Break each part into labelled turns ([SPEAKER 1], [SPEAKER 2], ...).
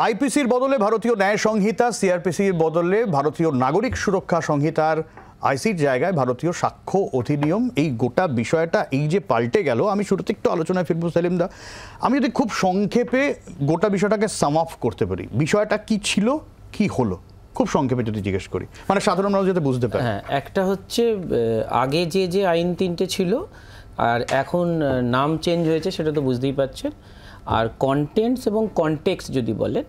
[SPEAKER 1] আইপিসির বদলে ভারতীয় ন্যায় সংহিতা, সিআরপিসির বদলে ভারতীয় নাগরিক সুরক্ষা সংহিতার আইসির জায়গায় ভারতীয় সাক্ষ্য অধিনিয়ম, এই গোটা বিষয়টা এই যে পাল্টে গেল, আমি শুরুতে একটু আলোচনায় ফিরবো সেলিম দা। আমি যদি খুব সংক্ষেপে গোটা বিষয়টাকে সাম আপ করতে পারি, বিষয়টা কি ছিল, কি হলো, খুব সংক্ষেপে যদি জিজ্ঞেস করি, মানে সাধারণ মানুষ যাতে বুঝতে পারে।
[SPEAKER 2] হ্যাঁ, একটা হচ্ছে আগে যে আইন তিনটে ছিল আর এখন নাম চেঞ্জ হয়েছে, সেটা তো বুঝতেই পারছেন। আর কন্টেন্টস এবং কনটেক্সট যদি বলেন,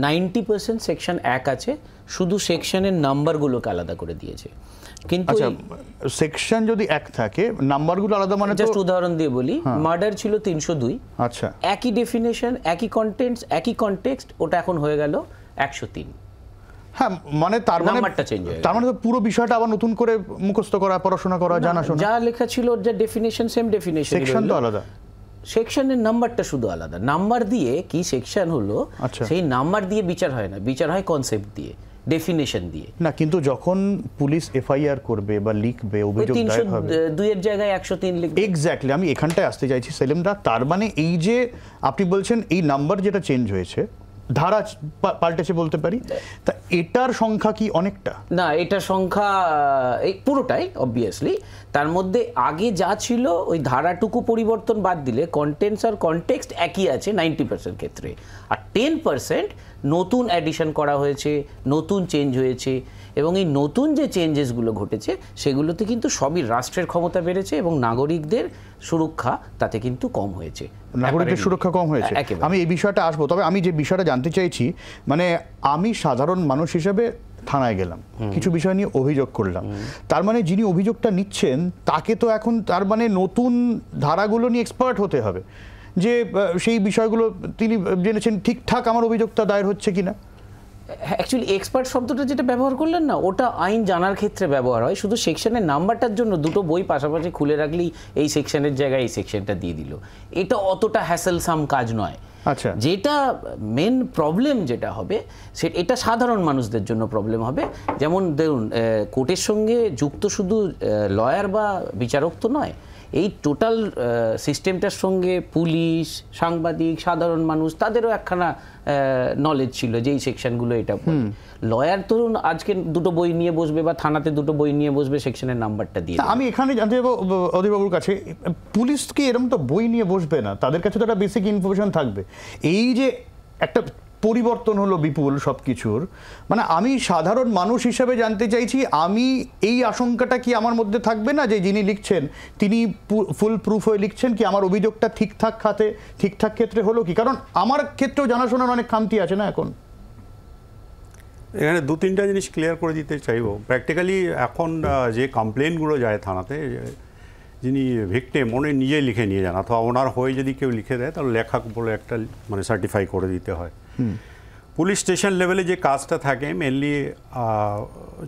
[SPEAKER 2] 90% সেকশন এক আছে, শুধু সেকশনের নাম্বারগুলোকে আলাদা করে দিয়েছে। কিন্তু
[SPEAKER 1] সেকশন যদি এক থাকে, নাম্বারগুলো আলাদা, মানে
[SPEAKER 2] জাস্ট উদাহরণ দিয়ে বলি, মার্ডার ছিল 302,
[SPEAKER 1] আচ্ছা,
[SPEAKER 2] একই ডেফিনেশন, একই কন্টেন্টস, একই কনটেক্সট, ওটা এখন হয়ে গেল 103।
[SPEAKER 1] হ্যাঁ, মানে তার মানে তো পুরো বিষয়টা আবার নতুন করে মুখস্থ করা, পড়াশোনা করা, জানাশোনা।
[SPEAKER 2] যা লেখা ছিল, যা ডেফিনেশন, সেম ডেফিনেশন,
[SPEAKER 1] সেকশন তো আলাদা,
[SPEAKER 2] সেকশনের নাম্বারটা শুধু আলাদা। নাম্বার দিয়ে কি সেকশন হলো, সেই নাম্বার দিয়ে বিচার হয় না, বিচার হয় কনসেপ্ট দিয়ে, ডেফিনেশন দিয়ে
[SPEAKER 1] না। কিন্তু যখন পুলিশ এফআইআর করবে বা লিখবে, অভিযোগ দায়ের হবে,
[SPEAKER 2] 302 এর জায়গায় 103 লিখবে।
[SPEAKER 1] এক্স্যাক্টলি, আমি এখানটায় আসতে চাইছি সেলিম দা। তার মানে এই যে আপনি বলছেন এই নাম্বার যেটা চেঞ্জ হয়েছে, ধারা পাল্টেছে বলতে পারি, তা এটার সংখ্যা কি অনেকটা?
[SPEAKER 2] না, এটার সংখ্যা এই পুরোটাই অবভিয়াসলি। তার মধ্যে আগে যা ছিল ওই ধারাটুকু পরিবর্তন বাদ দিলে কন্টেন্টস আর কনটেক্সট একই আছে 90% ক্ষেত্রে, আর 10% নতুন অ্যাডিশন করা হয়েছে, নতুন চেঞ্জ হয়েছে। এবং এই নতুন যে চেঞ্জেসগুলো ঘটেছে, সেগুলোতে কিন্তু সবই রাষ্ট্রের ক্ষমতা বেড়েছে এবং নাগরিকদের সুরক্ষা তাতে কিন্তু কম হয়েছে,
[SPEAKER 1] নাগরিকদের সুরক্ষা কম হয়েছে। আমি এই বিষয়টা আসবো, তবে আমি যে বিষয়টা জানতে চাইছি, মানে আমি সাধারণ মানুষ হিসেবে থানায় গেলাম, কিছু বিষয় নিয়ে অভিযোগ করলাম, তার মানে যিনি অভিযোগটা নিচ্ছেন তাকে তো এখন তার মানে নতুন ধারাগুলো নিয়ে এক্সপার্ট হতে হবে, যে সেই বিষয়গুলো তিনি জেনেছেন ঠিকঠাক আমার অভিযোগটা দায়ের হচ্ছে কিনা।
[SPEAKER 2] অ্যাকচুয়ালি এক্সপার্ট শব্দটা যেটা ব্যবহার করলেন না, ওটা আইন জানার ক্ষেত্রে ব্যবহার হয়। শুধু সেকশনের নাম্বারটার জন্য দুটো বই পাশাপাশি খুলে রাখলেই এই সেকশনের জায়গায় এই সেকশনটা দিয়ে দিল, এটা অতটা হ্যাসেলসাম কাজ নয়। আচ্ছা, যেটা মেন প্রবলেম যেটা হবে, এটা সাধারণ মানুষদের জন্য প্রবলেম হবে। যেমন ধরুন, কোর্টের সঙ্গে যুক্ত শুধু লয়ার বা বিচারক তো নয়, এই টোটাল সিস্টেমটার সঙ্গে পুলিশ, সাংবাদিক, সাধারণ মানুষ, তাদেরও একখানা নলেজ ছিল যে এই সেকশনগুলো এটা। লয়ার ধরুন আজকে দুটো বই নিয়ে বসবে বা থানাতে দুটো বই নিয়ে বসবে, সেকশনের নাম্বারটা দিয়ে। আমি
[SPEAKER 1] এখানে জানতে চাইবো অধিবাবুর কাছে, পুলিশ কি এরকম তো বই নিয়ে বসবে না? তাদের কাছে তো একটা বেসিক ইনফরমেশন থাকবে। এই যে একটা পরিবর্তন হলো বিপুল সবকিছুর, মানে আমি সাধারণ মানুষ হিসেবে জানতে চাইছি, আমি এই আশঙ্কাটা কি আমার মধ্যে থাকবে না যে যিনি লিখছেন তিনি ফুল প্রুফ হয়ে লিখছেন কি, আমার অভিযোগটা ঠিকঠাক খাতে ঠিকঠাক ক্ষেত্রে হলো কি? কারণ আমার ক্ষেত্রেও জানাশোনার অনেক খামতি আছে না এখন।
[SPEAKER 3] এখানে দু তিনটা জিনিস ক্লিয়ার করে দিতে চাইবো। প্র্যাকটিক্যালি এখন যে কমপ্লেনগুলো যায় থানাতে, যিনি ভিকটিম উনি নিজেই লিখে নিয়ে যান, অথবা ওনার হয়ে যদি কেউ লিখে দেয় তাহলে লেখক বলে একটা মানে সার্টিফাই করে দিতে হয়। পুলিশ স্টেশন লেভেলে যে কাজটা থাকে মেনলি,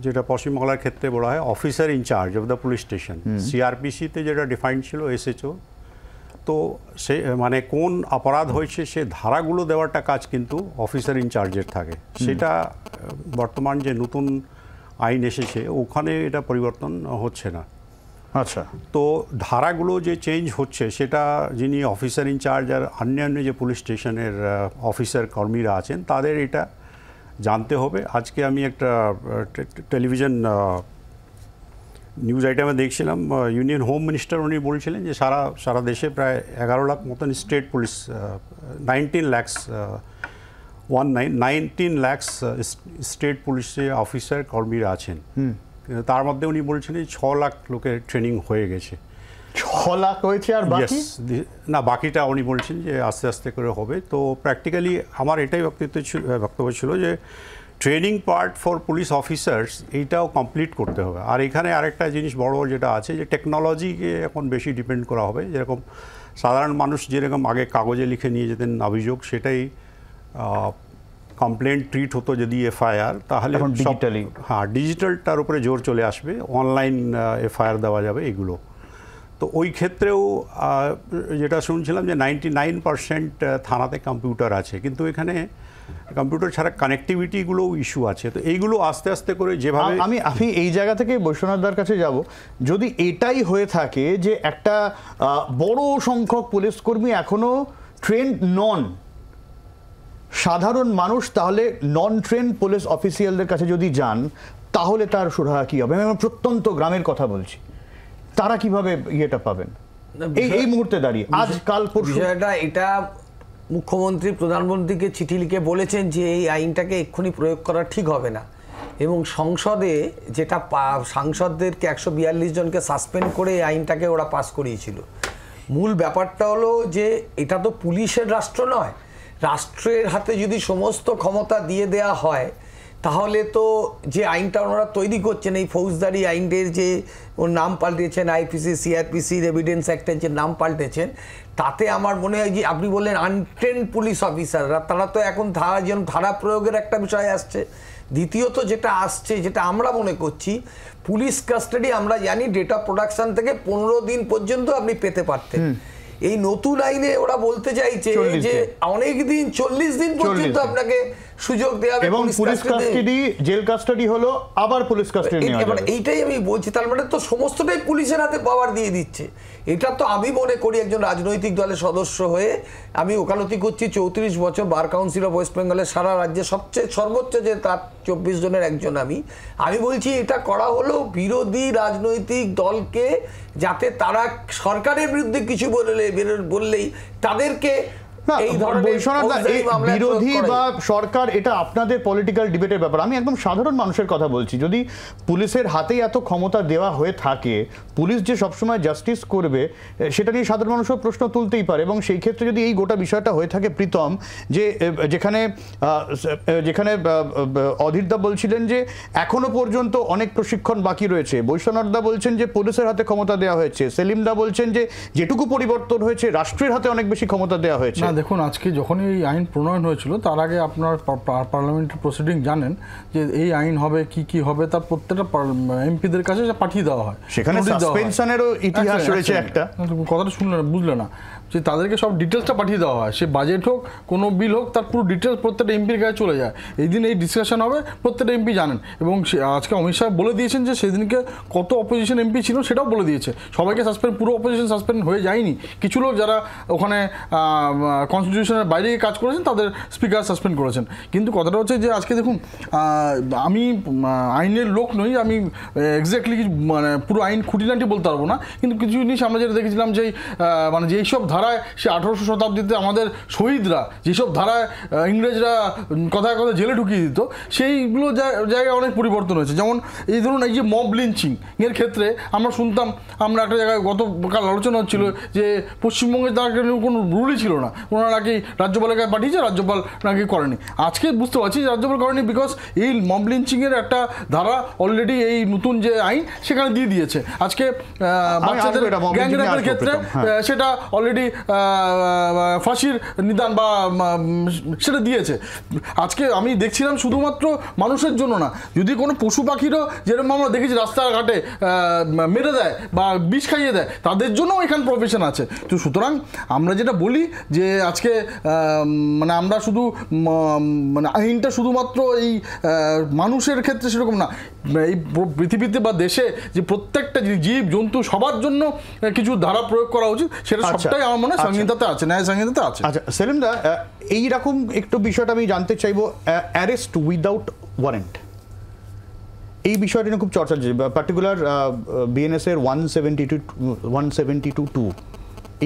[SPEAKER 3] যেটা পশ্চিমবাংলার ক্ষেত্রে বলা হয় officer in charge of the police station, সিআরপিসিতে যেটা ডিফাইন্ড ছিল এসএচও, তো সে মানে কোন অপরাধ হয়েছে সে ধারাগুলো দেওয়াটা কাজ কিন্তু অফিসার ইনচার্জের থাকে। সেটা বর্তমান যে নতুন আইন এসেছে ওখানে এটা পরিবর্তন হচ্ছে না।
[SPEAKER 1] আচ্ছা,
[SPEAKER 3] তো ধারাগুলো যে চেঞ্জ হচ্ছে সেটা যিনি অফিসার ইনচার্জ আর অন্যান্য যে পুলিশ স্টেশনের অফিসার কর্মীরা আছেন তাদের এটা জানতে হবে। আজকে আমি একটা টেলিভিশন নিউজ আইটেমে দেখছিলাম, ইউনিয়ন হোম মিনিস্টার উনি বলছিলেন যে সারা দেশে প্রায় 11 লাখ মতন স্টেট পুলিশ, 19 lakhs স্টেট পুলিশে অফিসার কর্মীরা আছেন। তার মধ্যে উনি বলছেন 6 লাখ লোকের ট্রেনিং হয়ে গেছে।
[SPEAKER 1] 6 লাখ হয়েছে, আর বাকি
[SPEAKER 3] না, বাকিটা উনি বলছেন যে আস্তে আস্তে করে হবে। তো প্র্যাকটিক্যালি আমার এটাই বক্তব্য ছিল যে training part for police officers এইটাও কমপ্লিট করতে হবে। আর এখানে আরেকটা জিনিস বড় যেটা আছে, যে টেকনোলজিকে এখন বেশি ডিপেন্ড করা হবে। যেরকম সাধারণ মানুষ যেরকম আগে কাগজে লিখে নিয়ে যেতেন অভিযোগ, সেটাই কমপ্লেন ট্রিট হতো যদি এফআইআর, তাহলে হ্যাঁ ডিজিটালটার উপরে জোর চলে আসবে, অনলাইন এফআইআর দেওয়া যাবে এগুলো। তো ওই ক্ষেত্রেও যেটা শুনছিলাম যে 99% থানাতে কম্পিউটার আছে, কিন্তু এখানে কম্পিউটার ছাড়া কানেক্টিভিটিগুলোও ইস্যু আছে। তো এইগুলো আস্তে আস্তে করে যেভাবে
[SPEAKER 1] আমি এই জায়গা থেকে বৈশ্বনাথদার কাছে যাব, যদি এটাই হয়ে থাকে যে একটা বড় সংখ্যক পুলিশ কর্মী এখনো ট্রেন্ড নন, সাধারণ মানুষ তাহলে নন ট্রেন পুলিশ অফিসিয়ালদের কাছে যদি যান তাহলে তার সুরাহা কি হবে? আমি প্রত্যন্ত গ্রামের কথা বলছি, তারা কিভাবে ইয়েটা পাবেন এই মুহূর্তে দাঁড়িয়ে? আজ কাল
[SPEAKER 4] বিষয়টা এটা মুখ্যমন্ত্রী প্রধানমন্ত্রীকে চিঠি লিখে বলেছেন যে এই আইনটাকে এক্ষুনি প্রয়োগ করা ঠিক হবে না, এবং সংসদে যেটা সাংসদদেরকে 142 জনকে সাসপেন্ড করে এই আইনটাকে ওরা পাস করিয়েছিল। মূল ব্যাপারটা হলো যে এটা তো পুলিশের রাষ্ট্র নয়, রাষ্ট্রের হাতে যদি সমস্ত ক্ষমতা দিয়ে দেয়া হয় তাহলে তো যে আইনটা ওনারা তৈরি করছেন, এই ফৌজদারি আইনের যে ওর নাম পাল্টেছেন, আইপিসি সিআরপিসি এভিডেন্স অ্যাক্টের যে নাম পাল্টেছেন, তাতে আমার মনে হয় যে আপনি বললেন আনট্রেন্ড পুলিশ অফিসাররা, তারা তো এখন ধারা প্রয়োগের একটা বিষয় আসছে। দ্বিতীয়ত যেটা আসছে, যেটা আমরা মনে করছি, পুলিশ কাস্টাডি আমরা জানি ডেটা প্রোডাকশন থেকে 15 দিন পর্যন্ত আপনি পেতে পারতেন। এই নতুন আইনে ওরা বলতে চাইছে যে অনেক দিন, 40 দিন পর্যন্ত আপনাকে সুযোগ দেওয়া হবে।
[SPEAKER 1] এবং পুলিশ কাস্টাডি, জেল কাস্টাডি হলো আবার পুলিশ কাস্টাডি নেওয়া যাবে।
[SPEAKER 4] এইটাই আমি বলছি, তার মানে তো সমস্তটাই পুলিশের হাতে পাওয়ার দিয়ে দিচ্ছে। এটা তো আমি মনে করি একজন রাজনৈতিক দলের সদস্য হয়ে আমি ওকালতি করছি 34 বছর, বার কাউন্সিল অফ ওয়েস্ট বেঙ্গলের সারা রাজ্যে সবচেয়ে সর্বোচ্চ যে তার 24 জনের একজন আমি বলছি এটা করা হলো বিরোধী রাজনৈতিক দলকে, যাতে তারা সরকারের বিরুদ্ধে কিছু বললেই তাদেরকে
[SPEAKER 1] বিরোধী বা সরকার, এটা আপনাদের পলিটিক্যাল ডিবেটের ব্যাপার। আমি একদম সাধারণ মানুষের কথা বলছি। যদি পুলিশের হাতেই এত ক্ষমতা দেওয়া হয়ে থাকে, পুলিশ যে সবসময় জাস্টিস করবে সেটা নিয়ে সাধারণ মানুষও প্রশ্ন তুলতেই পারে। এবং সেই ক্ষেত্রে যদি এই গোটা বিষয়টা হয়ে থাকে প্রীতম, যে যেখানে অধীরদা বলছিলেন যে এখনো পর্যন্ত অনেক প্রশিক্ষণ বাকি রয়েছে, বৈশ্বনাথদা বলছেন যে পুলিশের হাতে ক্ষমতা দেওয়া হয়েছে, সেলিমদা বলছেন যে যেটুকু পরিবর্তন হয়েছে রাষ্ট্রের হাতে অনেক বেশি ক্ষমতা দেওয়া হয়েছে।
[SPEAKER 5] দেখুন, আজকে যখন এই আইন প্রণয়ন হয়েছিল তার আগে আপনার পার্লামেন্টারি প্রসিডিং জানেন যে এই আইন হবে কি হবে, তার প্রত্যেকটা এমপিদের কাছে পাঠিয়ে দেওয়া হয়।
[SPEAKER 1] সেখানে সাসপেনশনেরও ইতিহাস রয়েছে একটা।
[SPEAKER 5] কথাটা শুনলে না, বুঝলে না, যে তাদেরকে সব ডিটেলসটা পাঠিয়ে দেওয়া হয়। সে বাজেট হোক, কোনো বিল হোক, তার পুরো ডিটেলস প্রত্যেকটা এমপির কাছে চলে যায়। এই দিন এই ডিসকাশন হবে, প্রত্যেকটা এমপি জানেন। এবং আজকে অমিত শাহ বলে দিয়েছেন যে সেদিনকে কত অপোজিশন এমপি ছিল সেটাও বলে দিয়েছে। সবাইকে সাসপেন্ড, পুরো অপোজিশন সাসপেন্ড হয়ে যায়নি। কিছু লোক যারা ওখানে কনস্টিটিউশনের বাইরে কাজ করেছেন তাদের স্পিকার সাসপেন্ড করেছেন। কিন্তু কথাটা হচ্ছে যে আজকে দেখুন, আমি আইনের লোক নই, আমি এক্স্যাক্টলি মানে পুরো আইন খুঁটিনাটি বলতে পারবো না, কিন্তু কিছু জিনিস আমরা যেটা দেখেছিলাম যে মানে যেই সব ধারায় সে 1800 শতাব্দীতে আমাদের শহীদরা যেসব ধারায় ইংরেজরা কথায় কথায় জেলে ঢুকিয়ে দিত, সেইগুলো জায়গায় অনেক পরিবর্তন হয়েছে। যেমন এই ধরুন এই যে মব লিঞ্চিং এর ক্ষেত্রে আমরা শুনতাম, আমরা একটা জায়গায় গতকাল আলোচনা হচ্ছিল যে পশ্চিমবঙ্গে তার কোনো রুলই ছিল না, ওনারা নাকি রাজ্যপালের কাছে পাঠিয়েছে, রাজ্যপাল নাকি করেনি। আজকে বুঝতে পারছি রাজ্যপাল করেনি, বিকজ এই মব লিঞ্চিংয়ের একটা ধারা অলরেডি এই নতুন যে আইন সেখানে দিয়ে দিয়েছে। আজকে বাচ্চাদের গ্যাং রেপের ক্ষেত্রে সেটা অলরেডি ফাঁসির নিদান বা সেটা দিয়েছে। আজকে আমি দেখছিলাম শুধুমাত্র মানুষের জন্য না, যদি কোনো পশু পাখিরও যেরকম আমরা দেখেছি রাস্তাঘাটে মেরে দেয় বা বিষ খাইয়ে দেয়, তাদের জন্যও এখানে প্রফেশন আছে। তো সুতরাং আমরা যেটা বলি যে আজকে মানে আমরা শুধু মানে আইনটা শুধুমাত্র এই মানুষের ক্ষেত্রে সেরকম না, এই পৃথিবীতে বা দেশে যে প্রত্যেকটা জীব জন্তু সবার জন্য কিছু ধারা প্রয়োগ করা উচিত, সেটা সবটাই আমার মনে হয় সংহিতাতে আছে, ন্যায় সংহিতাতে আছে।
[SPEAKER 1] আচ্ছা সেলিমদা, এইরকম একটু বিষয়টা আমি জানতে চাইবো, অ্যারেস্ট উইদাউট ওয়ারেন্ট, এই বিষয়টা নিয়ে খুব চর্চা চলছে, পার্টিকুলার বিএনএস এর 172(2)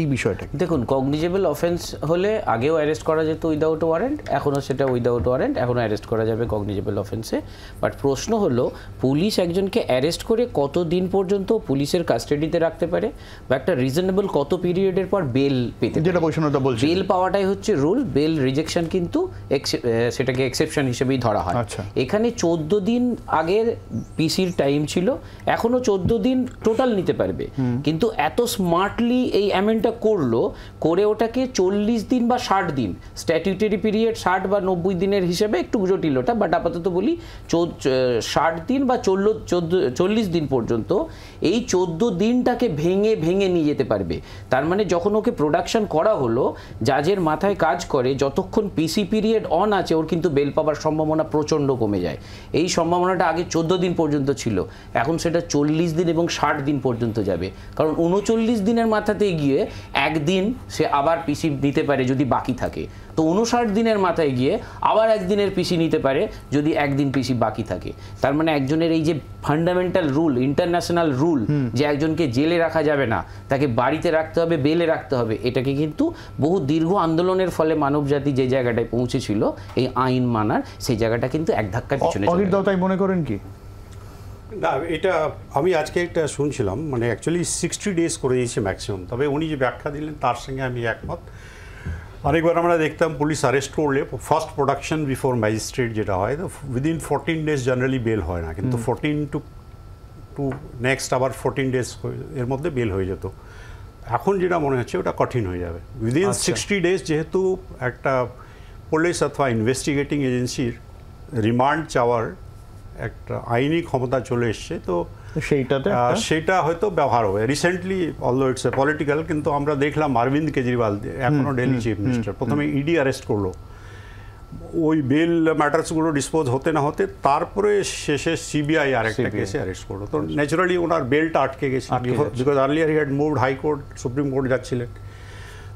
[SPEAKER 1] এই বিষয়টা।
[SPEAKER 2] দেখুন, কগনিজেবল অফেন্স হলে আগেও অ্যারেস্ট করা যেত উইদাউট ওয়ারেন্ট, এখনও সেটা উইদাউট ওয়ারেন্ট, এখনও অ্যারেস্ট করা যাবে কগনিজেবল অফেন্সে। বাট প্রশ্ন হলো, পুলিশ একজনকে অ্যারেস্ট করে কত দিন পর্যন্ত পুলিশের কাস্টাডিতে রাখতে পারে, বা একটা রিজনেবল কত পিরিয়ডের পর বেল পেতে,
[SPEAKER 1] যেটা বৈষ্ণবদা বলছে,
[SPEAKER 2] বেল পাওয়াটাই হচ্ছে রুল। বেল রিজেকশন কিন্তু সেটাকে এক্সেপশন হিসেবেই ধরা হয়। এখানে 14 দিন আগের পিসির টাইম ছিল, এখনও 14 দিন টোটাল নিতে পারবে। কিন্তু এত স্মার্টলি এই অ্যামেন্ডটা করলো, করে ওটাকে 40 দিন বা 60 দিন, স্ট্যাটিউটারি পিরিয়ড 60 বা 90 দিনের হিসেবে একটু জটিল ওটা, বাট আপাতত বলি 60 দিন বা 40 দিন পর্যন্ত এই 14 দিনটাকে ভেঙে ভেঙে নিয়ে যেতে পারবে। তার মানে যখন ওকে প্রোডাকশন করা হলো, জাজের মাথায় কাজ করে, যতক্ষণ পিসি পিরিয়ড অন আছে ওর কিন্তু বেল পাওয়ার সম্ভাবনা প্রচণ্ড কমে যায়। এই সম্ভাবনাটা আগে 14 দিন পর্যন্ত ছিল, এখন সেটা 40 দিন এবং 60 দিন পর্যন্ত যাবে। কারণ 39 দিনের মাথাতে গিয়ে একদিন সে আবার পিসি নিতে পারে যদি বাকি থাকে। তো 59 দিনের মাথায় গিয়ে আবার একদিনের পিসি নিতে পারে যদি একদিন পিসি বাকি থাকে। তার মানে একজনের এই যে ফান্ডামেন্টাল রুল, ইন্টারন্যাশনাল রুল, যে একজনকে জেলে রাখা যাবে না, তাকে বাড়িতে রাখতে হবে, বেলে রাখতে হবে, এটাকে কিন্তু বহু দীর্ঘ আন্দোলনের ফলে মানবজাতি যে জায়গাটায় পৌঁছেছিল এই আইন মানার, সেই জায়গাটা কিন্তু এক ধাক্কার পিছনে চলে গেল।
[SPEAKER 1] তাই মনে করেন কি?
[SPEAKER 3] না, এটা আমি আজকে একটা শুনছিলাম, মানে অ্যাকচুয়ালি 60 ডেজ করে দিয়েছে ম্যাক্সিমাম, তবে উনি যে ব্যাখ্যা দিলেন তার সঙ্গে আমি একমত। আরেকবার আমরা দেখতাম পুলিশ অ্যারেস্ট করলে ফার্স্ট প্রোডাকশন বিফোর ম্যাজিস্ট্রেট যেটা হয়, তো উইদিন 14 ডেজ জেনারেলি বেল হয় না, কিন্তু 14 টু নেক্সট আবার 14 ডেজ এর মধ্যে বেল হয়ে যেত। এখন যেটা মনে হচ্ছে ওটা কঠিন হয়ে যাবে। উইদিন 60 ডেজ যেহেতু একটা পুলিশ অথবা ইনভেস্টিগেটিং এজেন্সির রিমান্ড চাওয়ার একটা আইনি ক্ষমতা চলে এসছে, তো সেটা হয়তো ব্যবহার হবে। Recently although it's a political, কিন্তু আমরা দেখলাম অরবিন্দ কেজরিওয়াল এখনও দিল্লি চিফ মিনিস্টার, প্রথমে ইডি অ্যারেস্ট করলো, ওই বেল ম্যাটার্সগুলো ডিসপোজ হতে না হতে তারপরে শেষে সিবিআই আরেকটা কেসে অ্যারেস্ট করলো। তো ন্যাচারালি ওনার বেলটা আটকে গেছে, because earlier he had moved high court, supreme court যাচ্ছিলেন।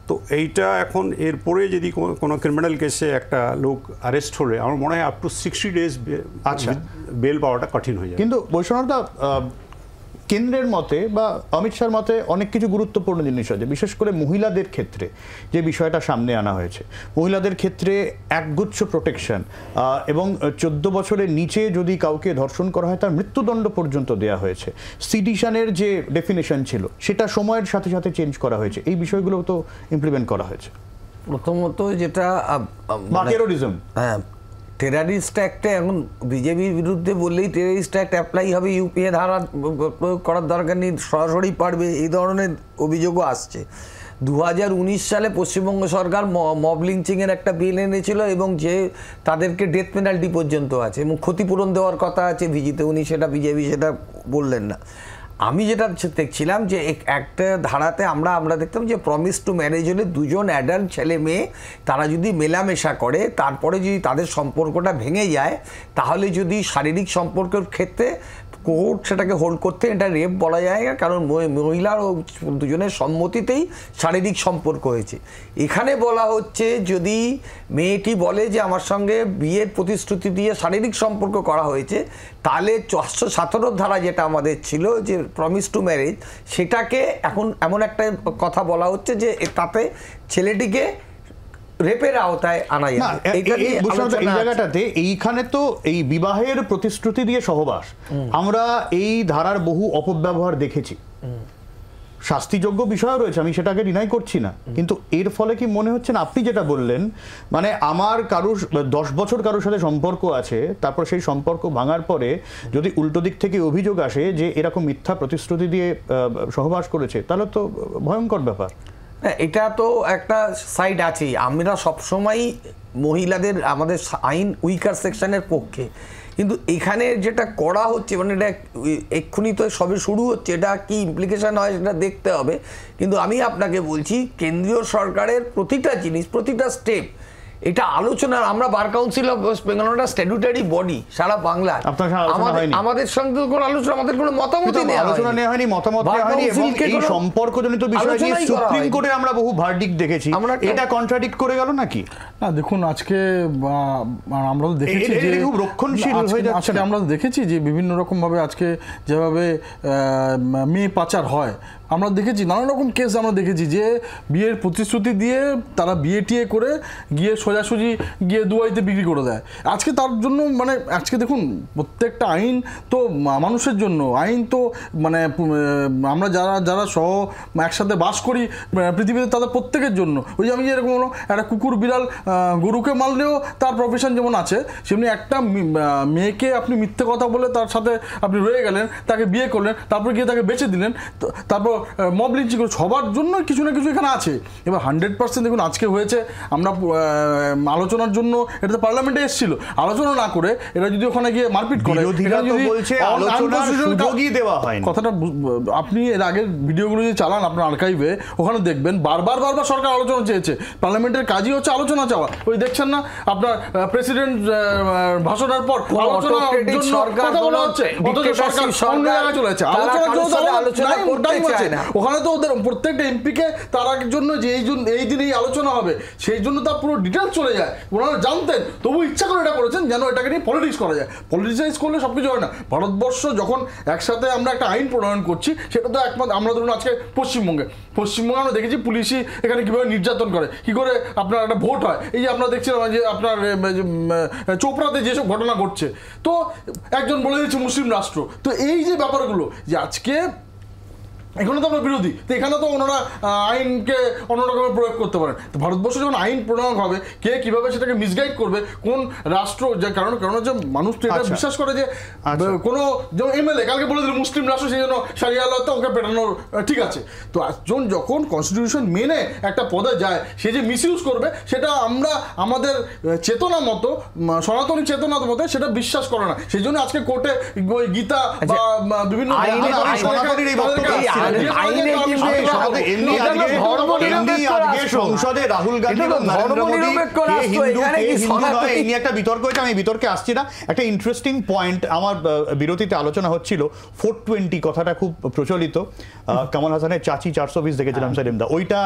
[SPEAKER 3] তো এইটা এখন এরপরে যদি কোনো ক্রিমিনাল কেসে একটা লোক অ্যারেস্ট হলে আমার মনে হয় আপ টু 60 ডেজ বেল পাওয়াটা কঠিন হয়ে যায়।
[SPEAKER 1] কিন্তু বৈষ্ণবদা, কেন্দ্রের মতে বা অমিত শাহর মতে অনেক কিছু গুরুত্বপূর্ণ জিনিস আছে, বিশেষ করে মহিলাদের ক্ষেত্রে যে বিষয়টা সামনে আনা হয়েছে। মহিলাদের ক্ষেত্রে একগুচ্ছ প্রোটেকশন, এবং 14 বছরের নিচে যদি কাউকে ধর্ষণ করা হয় তার মৃত্যুদণ্ড পর্যন্ত দেওয়া হয়েছে। সিডিশনের যে ডেফিনেশন ছিল সেটা সময়ের সাথে সাথে চেঞ্জ করা হয়েছে, এই বিষয়গুলো তো ইমপ্লিমেন্ট করা হয়েছে।
[SPEAKER 4] প্রথমত যেটা
[SPEAKER 1] টেরোরিজম,
[SPEAKER 4] হ্যাঁ, টেরারিস্ট অ্যাক্টে এখন বিজেপির বিরুদ্ধে বললেই টেরারিস্ট অ্যাক্ট অ্যাপ্লাই হবে, ইউপিএ ধারা প্রয়োগ করার দরকার নেই, সরাসরি পারবে, এই ধরনের অভিযোগও আসছে। 2019 সালে পশ্চিমবঙ্গ সরকার মব লিঞ্চিংয়ের একটা বিল এনেছিল, এবং যে তাদেরকে ডেথ পেনাল্টি পর্যন্ত আছে এবং ক্ষতিপূরণ দেওয়ার কথা আছে ভিজিতে, উনি সেটা বিজেপি সেটা বললেন না। আমি যেটা দেখছিলাম যে একটা ধারাতে আমরা দেখতাম যে প্রমিস টু ম্যারেজ হলে দুজন অ্যাডাল্ট ছেলে মেয়ে তারা যদি মেলামেশা করে, তারপরে যদি তাদের সম্পর্কটা ভেঙে যায়, তাহলে যদি শারীরিক সম্পর্কের ক্ষেত্রে কোর্ট সেটাকে হোল্ড করতে, এটা রেপ বলা যায় না, কারণ মহিলার ও দুজনের সম্মতিতেই শারীরিক সম্পর্ক হয়েছে। এখানে বলা হচ্ছে যদি মেয়েটি বলে যে আমার সঙ্গে বিয়ের প্রতিশ্রুতি দিয়ে শারীরিক সম্পর্ক করা হয়েছে, তাহলে 417 ধারা যেটা আমাদের ছিল যে প্রমিস টু ম্যারেজ, সেটাকে এখন এমন একটা কথা বলা হচ্ছে যে তাতে ছেলেটিকে রেপের আওতায় আনা যায়।
[SPEAKER 1] এই জায়গাটাতে এইখানে তো এই বিবাহের প্রতিশ্রুতি দিয়ে সহবাস, আমরা এই ধারার বহু অপব্যবহার দেখেছি, শাস্তিযোগ্য বিষয় রয়েছে, আমি সেটাকে ডিনাই করছি না, কিন্তু এর ফলে কি মনে হচ্ছে না আপনি যেটা বললেন, মানে আমার কারুর 10 বছর কারোর সাথে সম্পর্ক আছে, তারপর সেই সম্পর্ক ভাঙার পরে যদি উল্টো দিক থেকে অভিযোগ আসে যে এরকম মিথ্যা প্রতিশ্রুতি দিয়ে সহবাস করেছে, তাহলে তো ভয়ঙ্কর ব্যাপার।
[SPEAKER 4] এটা তো একটা সাইড আছেই, আমরা সবসময় মহিলাদের আমাদের আইন উইকার সেকশনের পক্ষে, কিন্তু এখানে যেটা করা হচ্ছে মানে এটা এক্ষুনি তো সবে শুরু হচ্ছে, এটা কি ইমপ্লিকেশন হয় সেটা দেখতে হবে। কিন্তু আমি আপনাকে বলছি কেন্দ্রীয় সরকারের প্রতিটা জিনিস, প্রতিটা স্টেপ এটা আলোচনা, আমরা bar council of West Bengal একটা স্ট্যাটুটারি বডি সারা বাংলা, আমাদের সঙ্গে কোনো আলোচনা, আমাদের কোনো মতামত
[SPEAKER 1] আলোচনা নেওয়া হয়নি, মতামত নেওয়া হয়নি, এবং এই সম্পর্কজনিত বিষয় নিয়ে সুপ্রিম কোর্টে আমরা বহু ভার্ডিক্ট দেখেছি, এটা কন্ট্রাডিক্ট করে গেল নাকি?
[SPEAKER 5] না দেখুন, আজকে আমরা দেখেছি যে
[SPEAKER 1] খুব রক্ষণশীল হয়ে যাচ্ছে,
[SPEAKER 5] আমরা দেখেছি যে বিভিন্ন রকম ভাবে আজকে যেভাবে মেয়ে পাচার হয়, আমরা দেখেছি নানা রকম কেস, আমরা দেখেছি যে বিয়ের প্রতিশ্রুতি দিয়ে তারা বিয়ে টিয়ে করে গিয়ে সোজাসুজি গিয়ে দুবাইতে বিক্রি করে দেয়। আজকে তার জন্য মানে আজকে দেখুন প্রত্যেকটা আইন তো মানুষের জন্য, আইন তো মানে আমরা যারা যারা সহ একসাথে বাস করি পৃথিবীতে তাদের প্রত্যেকের জন্য। ওই যে আমি যেরকম হলো একটা কুকুর বিড়াল গরুকে মারলেও তার প্রফেশন যেমন আছে, সেমনি একটা মেয়েকে আপনি মিথ্যে কথা বলে তার সাথে আপনি রয়ে গেলেন, তাকে বিয়ে করলেন, তারপর গিয়ে তাকে বেচে দিলেন, তারপর মব লিঞ্চিং করে, সবার জন্য কিছু না কিছু এখানে আছে। এবার 100% দেখুন আজকে হয়েছে, আমরা আলোচনার জন্য এটা তো পার্লামেন্টে এসেছিল, আলোচনা না করে এরা যদি ওখানে গিয়ে মারপিট করে, কথাটা আপনি এর আগের ভিডিওগুলো যদি চালান আপনার আর্কাইভে, ওখানে দেখবেন বারবার সরকার আলোচনা চেয়েছে, পার্লামেন্টের কাজই হচ্ছে আলোচনা চাওয়া। ওই দেখছেন না আপনার প্রেসিডেন্ট ভাষণের পর আলোচনার জন্য কথা বলা হচ্ছে, অথচ সরকার অন্য জায়গায় চলে যাচ্ছে, আলোচনার জন্য টাইম আছে,
[SPEAKER 4] না।
[SPEAKER 5] ওখানে তো ওদের প্রত্যেকটা এমপিকে তার জন্য যে এই দিন এই আলোচনা হবে সেই জন্য তার পুরো ডিটেলস চলে যায়, ওনারা জানতেন তবু ইচ্ছা করে এটা করেছেন যেন এটাকে নিয়ে পলিটিক্স করা যায়। পলিটিসাইজ করলে সব কিছু হয় না। ভারতবর্ষ যখন একসাথে আমরা একটা আইন প্রণয়ন করছি সেটা তো একমাত্র আমরা ধরুন আজকে পশ্চিমবঙ্গে আমরা দেখেছি পুলিশই এখানে কীভাবে নির্যাতন করে, কী করে আপনার একটা ভোট হয়। এই যে আমরা দেখছিলাম যে আপনার চোপড়াতে যেসব ঘটনা ঘটছে, তো একজন বলে দিচ্ছে মুসলিম রাষ্ট্র। তো এই যে ব্যাপারগুলো যে আজকে এখানে তো আমরা বিরোধী, তো এখানে তো ওনারা আইনকে অন্যরকম প্রয়োগ করতে পারেন। তো ভারতবর্ষ যখন আইন প্রণয়ন হবে কে কিভাবে সেটাকে মিসগাইড করবে কোন রাষ্ট্র, যে কারণ যে মানুষ তো এটা বিশ্বাস করে যে কোনো যেমন এমএলএ কালকে বলে দিল মুসলিম রাষ্ট্র সেই জন্য সারিয়া আল্লাহতে ওকে পেটানোর ঠিক আছে। তো একজন যখন কনস্টিটিউশন মেনে একটা পদে যায় সে যে মিসইউজ করবে সেটা আমরা আমাদের চেতনা মতো সনাতনী চেতনার মতো সেটা বিশ্বাস করে না। সেই জন্য আজকে কোর্টে গীতা বা বিভিন্ন
[SPEAKER 1] সংসদে রাহুল গান্ধী এবং নরেন্দ্র মোদী একটা বিতর্ক হয়েছে, আমি বিতর্কে আসছি না। একটা ইন্টারেস্টিং পয়েন্ট আমার বিরতিতে আলোচনা হচ্ছিল, 420 কথাটা খুব প্রচলিত, কমল হাসানের চাচি 420 দেখেছিলাম সেলিমদা, ওইটা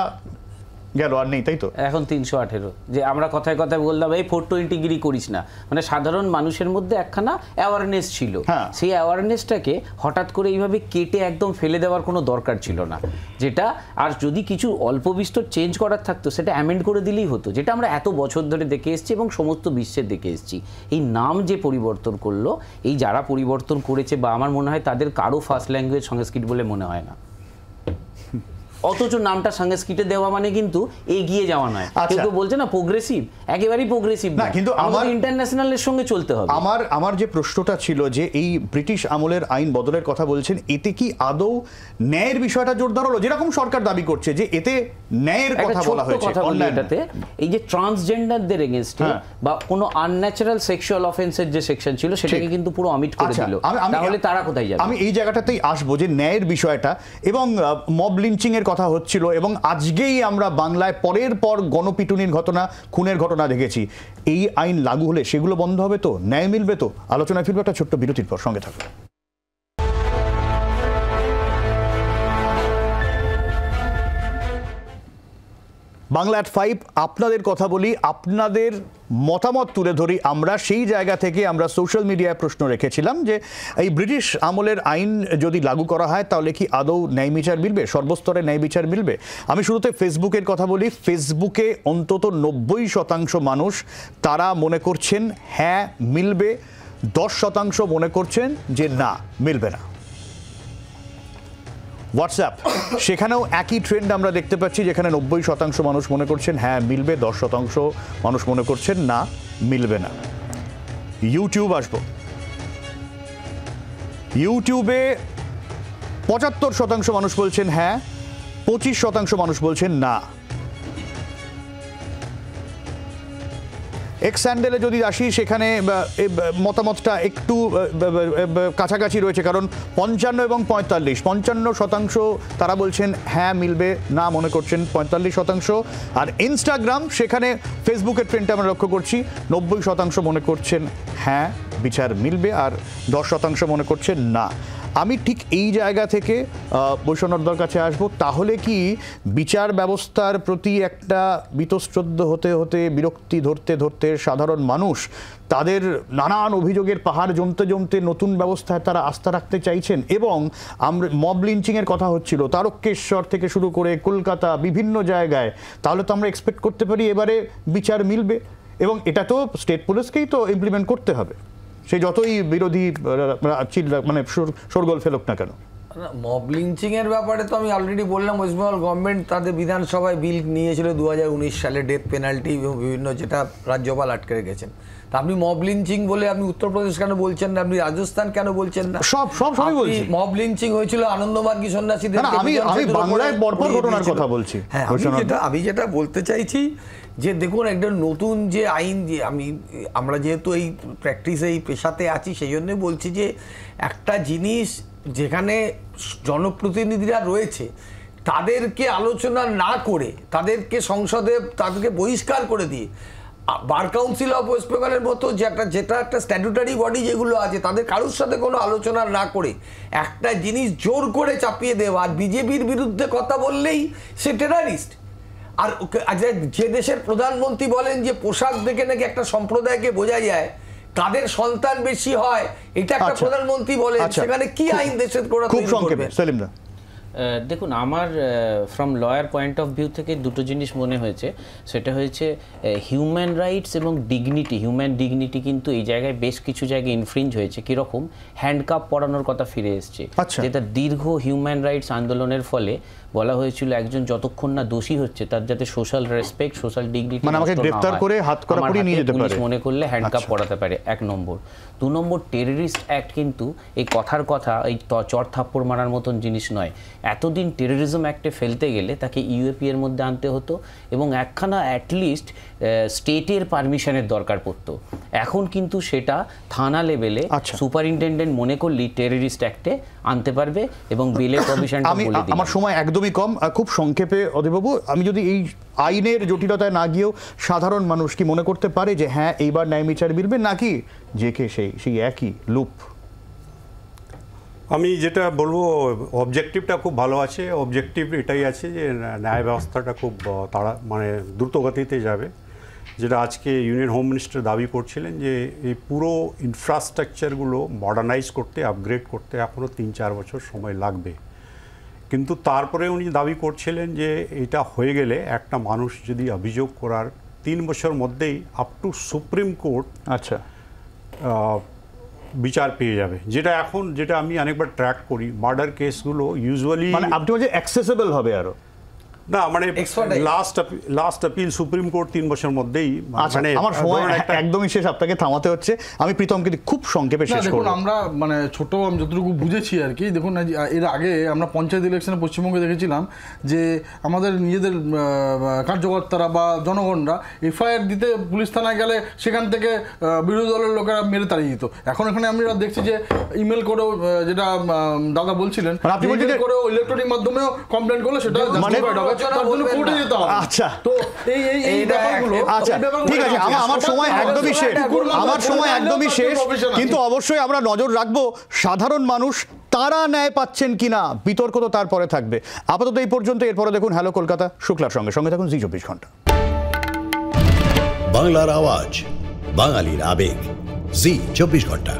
[SPEAKER 1] গেল আর নেই, তাই তো
[SPEAKER 2] এখন 318। যে আমরা কথায় কথায় বললাম এই 420 গিরি করিস না, মানে সাধারণ মানুষের মধ্যে একখানা অ্যাওয়ারনেস ছিল, সেই অ্যাওয়ারনেসটাকে হঠাৎ করে এইভাবে কেটে একদম ফেলে দেওয়ার কোনো দরকার ছিল না। যেটা আর যদি কিছু অল্প বিস্তর চেঞ্জ করার থাকতো সেটা অ্যামেন্ড করে দিলেই হতো, যেটা আমরা এত বছর ধরে দেখে এসেছি এবং সমস্ত বিশ্বের দেখে এসেছি। এই নাম যে পরিবর্তন করলো, এই যারা পরিবর্তন করেছে বা আমার মনে হয় তাদের কারো ফার্স্ট ল্যাঙ্গুয়েজ সংস্কৃত বলে মনে হয় না, অথচ নামটা সংস্কৃতে দেওয়া মানে কিন্তু এগিয়ে যাওয়া নয়। কেউ বলছে না প্রোগ্রেসিভ, একেবারেই প্রোগ্রেসিভ না, কিন্তু আমাদের ইন্টারন্যাশনালের সঙ্গে চলতে হবে।
[SPEAKER 1] আমার যে প্রশ্নটা ছিল যে এই ব্রিটিশ আমলের আইন বদলের কথা বলছেন, এতে কি আদৌ ন্যায়ের বিষয়টা জোরদার হলো, যেরকম সরকার দাবি করছে যে এতে ন্যায়ের কথা বলা হয়েছে?
[SPEAKER 2] এটাতে এই যে ট্রান্সজেন্ডারদের এগেইনস্টে বা কোনো আনন্যাচারাল সেক্সুয়াল অফেন্সের যে সেকশন ছিল সেটাকে কিন্তু পুরো অমিট করে দিল। তাহলে তারা কোথায় যাবে?
[SPEAKER 1] আমি এই জায়গাটাতেই আসবো যে ন্যায়ের বিষয়টা এবং মব লিঞ্চিং এর কথা হচ্ছিল, এবং আজকেই আমরা বাংলায় পরের পর গণপিটুনির ঘটনা, খুনের ঘটনা দেখেছি। এই আইন লাগু হলে সেগুলো বন্ধ হবে তো, ন্যায় মিলবে তো? আলোচনায় ফিরবে একটা ছোট্ট বিরতির পর, সঙ্গে থাকবে। বাংলা at 5 আপনাদের কথা বলি, আপনাদের মতামত তুলে ধরি। আমরা সেই জায়গা থেকে আমরা সোশ্যাল মিডিয়ায় প্রশ্ন রেখেছিলাম যে এই ব্রিটিশ আমলের আইন যদি লাগু করা হয় তাহলে কি আদৌ ন্যায় বিচার মিলবে, সর্বস্তরে ন্যায় বিচার মিলবে? আমি শুরুতে ফেসবুকের কথা বলি। ফেসবুকে অন্তত 90% মানুষ তারা মনে করছেন হ্যাঁ মিলবে, 10% মনে করছেন যে না মিলবে না। হোয়াটসঅ্যাপ, সেখানেও একই ট্রেন্ড আমরা দেখতে পাচ্ছি, যেখানে 90% মানুষ মনে করছেন হ্যাঁ মিলবে, 10% মানুষ মনে করছেন না মিলবে না। ইউটিউব আসবো। ইউটিউবে 75% মানুষ বলছেন হ্যাঁ, 25% মানুষ বলছেন না। এক্স স্যান্ডেলে যদি আসি, সেখানে মতামতটা একটু কাছাকাছি রয়েছে, কারণ 55 এবং 45, 55% তারা বলছেন হ্যাঁ মিলবে, না মনে করছেন 45%। আর ইনস্টাগ্রাম, সেখানে ফেসবুকের ট্রেন্ডটা আমরা লক্ষ্য করছি, 90% মনে করছেন হ্যাঁ বিচার মিলবে, আর 10% মনে করছেন না। আমি ঠিক এই জায়গা থেকে বৈষ্ণবদার কাছে আসব। তাহলে কি বিচার ব্যবস্থার প্রতি একটা বীতশ্রদ্ধ হতে হতে, বিরক্তি ধরতে ধরতে সাধারণ মানুষ তাদের নানান অভিযোগের পাহাড় জমতে জমতে নতুন ব্যবস্থায় তারা আস্থা রাখতে চাইছেন? এবং আমরা মব লিঞ্চিংয়ের কথা হচ্ছিল, তারকেশ্বর থেকে শুরু করে কলকাতা, বিভিন্ন জায়গায়, তাহলে তো আমরা এক্সপেক্ট করতে পারি এবারে বিচার মিলবে, এবং এটা তো স্টেট পুলিশকেই তো ইমপ্লিমেন্ট করতে হবে, সে যতই বিরোধী মানে শোরগোল ফেলুক না কেন।
[SPEAKER 4] মব লিঞ্চিং এর ব্যাপারে তো আমি অলরেডি বললাম, ওয়েস্ট বেঙ্গল গভর্নমেন্ট তাদের বিধানসভায় বিল নিয়েছিল 2019 সালে, ডেথ পেনাল্টি এবং বিভিন্ন, যেটা রাজ্যপাল আটকে রেখেছেন। তা আপনি মব লিঞ্চিং বলে আপনি উত্তরপ্রদেশ কেন বলছেন না, আপনি রাজস্থান কেন বলছেন না?
[SPEAKER 1] সবই বলছি।
[SPEAKER 4] মব লিঞ্চিং হয়েছিল আনন্দমার্গী সন্ন্যাসীদের,
[SPEAKER 1] আমি বাংলায় বর্বর ঘটনার কথা বলছি।
[SPEAKER 4] হ্যাঁ, আমি যেটা বলতে চাইছি যে দেখুন, একটা নতুন যে আইন, যে আমরা যেহেতু এই প্র্যাকটিসে, এই পেশাতে আছি, সেই জন্য বলছি যে একটা জিনিস যেখানে জনপ্রতিনিধিরা রয়েছে তাদেরকে আলোচনা না করে, তাদেরকে সংসদে তাদেরকে বহিষ্কার করে দিয়ে বার কাউন্সিল অফ ওয়েস্ট বেঙ্গলের মতো যেটা একটা স্ট্যাটুটারি বডি যেগুলো আছে, তাদের কারোর সাথে কোনো আলোচনা না করে একটা জিনিস জোর করে চাপিয়ে দেওয়া, আর বিজেপির বিরুদ্ধে কথা বললেই সে টেরারিস্ট। আর যে দেশের প্রধানমন্ত্রী বলেন যে পোশাক দেখে নাকি একটা সম্প্রদায়কে বোঝা যায় কাদের সন্তান বেশি হয়, এটা একটা প্রধানমন্ত্রী বলেন, সেখানে কি আইন দেশের করা
[SPEAKER 1] খুব সংক্ষেপে সেলিম দা।
[SPEAKER 2] দেখুন, আমার from lawyer point of view থেকে দুটো জিনিস মনে হয়েছে। সেটা হয়েছে হিউম্যান রাইটস এবং ডিগনিটি। হিউম্যান ডিগনিটি কিন্তু এই জায়গায় বেশ কিছু জায়গায় ইনফ্রিঞ্জ হয়েছে। কীরকম? হ্যান্ডকাপ পরানোর কথা ফিরে এসছে, যেটা দীর্ঘ হিউম্যান রাইটস আন্দোলনের ফলে বলা হয়েছিল একজন যতক্ষণ না দোষী হচ্ছে তার যাতে সোশ্যাল রেসপেক্ট, সোশ্যাল ডিগনিটি মনে করলে হ্যান্ডকাপ পরাতে পারে, 1 নম্বর। 2 নম্বর, টেররিস্ট অ্যাক্ট কিন্তু এই কথার কথা এই চর থাপ্পড় মারার মতন জিনিস নয়। এতদিন টেররিজম অ্যাক্টে ফেলতে গেলে তাকে ইউএপি এর মধ্যে আনতে হতো এবং একখানা অ্যাটলিস্ট স্টেটের পারমিশনের দরকার পড়তো। এখন কিন্তু সেটা থানা লেভেলে সুপারিনটেন্ডেন্ট মনে করলেই টেররিস্ট অ্যাক্টে আনতে পারবে এবং বেলের প্রভিশনটা বলে দিই।
[SPEAKER 1] আমার সময় একদমই কম, খুব সংক্ষেপে অধিবাবু, আমি যদি এই আইনের জটিলতায় না গিয়েও সাধারণ মানুষ কি মনে করতে পারে যে হ্যাঁ এইবার ন্যায় বিচার মিলবে, নাকি যে কে সেই একই লুপ?
[SPEAKER 3] আমি যেটা বলবো, অবজেক্টিভটা খুব ভালো আছে। অবজেক্টিভ এটাই আছে যে ন্যায় ব্যবস্থাটা খুব দ্রুতগতিতে যাবে, যেটা আজকে ইউনিয়ন হোম মিনিস্টার দাবি করছিলেন যে এই পুরো ইনফ্রাস্ট্রাকচারগুলো মডার্নাইজ করতে, আপগ্রেড করতে এখনও 3-4 বছর সময় লাগবে। কিন্তু তারপরে উনি দাবি করছিলেন যে এটা হয়ে গেলে একটা মানুষ যদি অভিযোগ করার 3 বছর মধ্যেই আপ টু সুপ্রিম কোর্ট বিচার পেয়ে যাবে। যেটা আমি অনেকবার ট্র্যাক করি, মার্ডার কেসগুলো ইউজুয়ালি
[SPEAKER 1] আপনি বলছেন অ্যাক্সেসিবল হবে আরো
[SPEAKER 3] না, মানে লাস্ট আপিল সুপ্রিম কোর্ট 3 বছরের মধ্যেই।
[SPEAKER 1] মানে আমার সময় একদমই শেষ, আপনাকে থামাতে হচ্ছে। আমি প্রীতমকে খুব সংক্ষেপে শেষ করব।
[SPEAKER 5] দেখুন, আমরা মানে ছোট আমি যতটুকু বুঝেছি আর কি, দেখুন এর আগে আমরা পঞ্চায়েত ইলেকশনে পশ্চিমবঙ্গে দেখেছিলাম যে আমাদের নিজেদের কার্যকর্তারা বা জনগণরা এফআইআর দিতে পুলিশ থানায় গেলে সেখান থেকে বিরোধী দলের লোকেরা মেরে তাড়িয়ে দিত। এখন এখানে আমরা দেখছি যে ইমেল করেও, যেটা দাদা বলছিলেন, করেও ইলেকট্রনিক মাধ্যমেও কমপ্লেন করলে সেটা
[SPEAKER 1] আচ্ছা, তো এই ব্যাপারগুলো, আচ্ছা ঠিক আছে, আমার সময় একদমই শেষ। কিন্তু অবশ্যই আমরা নজর রাখবো সাধারণ মানুষ তারা ন্যায় পাচ্ছেন কিনা, বিতর্ক তো তারপরে থাকবে। আপাতত এই পর্যন্ত, এরপরে দেখুন হ্যালো কলকাতা শুক্লার সঙ্গে থাকুন জি 24 ঘন্টা।
[SPEAKER 6] বাংলার আওয়াজ, বাঙালির আবেগ, জি 24 ঘন্টা।